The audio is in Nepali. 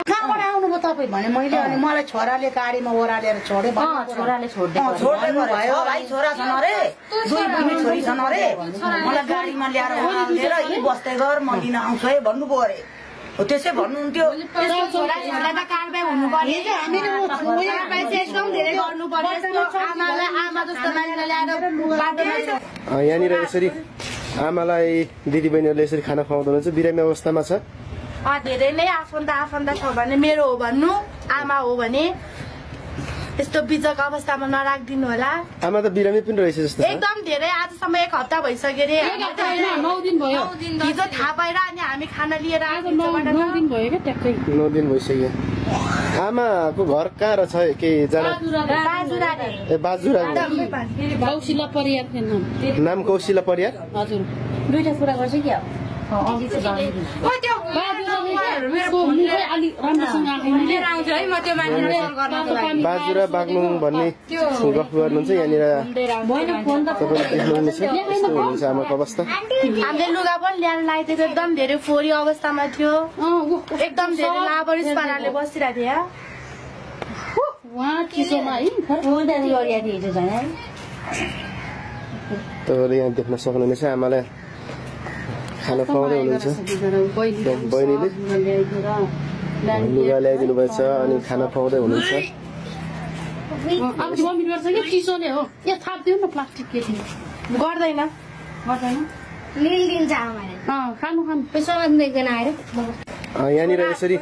कहाँबाट आउनुभयो तपाईँ भने मैले अनि मलाई छोराले गाडीमा ओह्रालेर छोड्यो छोराले छोड्दै भयो भाइ छोरा छन् अरे 2 बुढी छोरी छन् अरे मलाई गाडीमा ल्याएर ओह्रालेर यी बस्दै गर म लिन आउँछु है भन्नुभयो अरे त्यसै भन्नुहुन्थ्यो छोराछोरीलाई त कारबाही हुनु पर्यो एकदम धेरै गर्नु पर्यो आमालाई आमा जस्तो मान्छेलाई ल्याएर यहाँनिर यसरी आमालाई दिदीबहिनीहरूले यसरी खाना खुवाउँदै हुनुहुन्छ बिरामी अवस्थामा छ धेरै नै आफन्त छ भने मेरो हो भन्नु आमा हो भने यस्तो बिजक अवस्थामा नराखिदिनु होला आमा त बिरामी पनि रहेछ जस्तो छ एकदम धेरै आजसम्म 1 हप्ता भइसक्यो रे 9 दिन भयो हिजो थाहा पाएर अनि हामी खाना लिएर आएको 9 दिन भयो के ट्याक्कै 9 दिन भइसक्यो आमाको घर कहाँ रहेछ के जाना बाजुरा कौशिला परियार नाम कौशिला परियार हजुर दुईटा कुरा गर्छ कि बाजुरा बाग्लुङ भन्ने गफ गर्नुहुन्छ यहाँनिर देख्नुहुन्छ यस्तो हुन्छ आमाको अवस्था हामीले लुगा पनि ल्याएर लगाइदिएको एकदम धेरै फोरी अवस्थामा थियो एकदम धेरै लाबरिस पाराले बसिरहेको थियो तपाईँले यहाँ देख्न सक्नुहुनेछ आमालाई खाना खुवाउँदै हुनुहुन्छ बहिनीले लुगा ल्याइदिनु भएछ अनि खाना खुवाउँदै हुनुहुन्छ गर्दैन यहाँनिर यसरी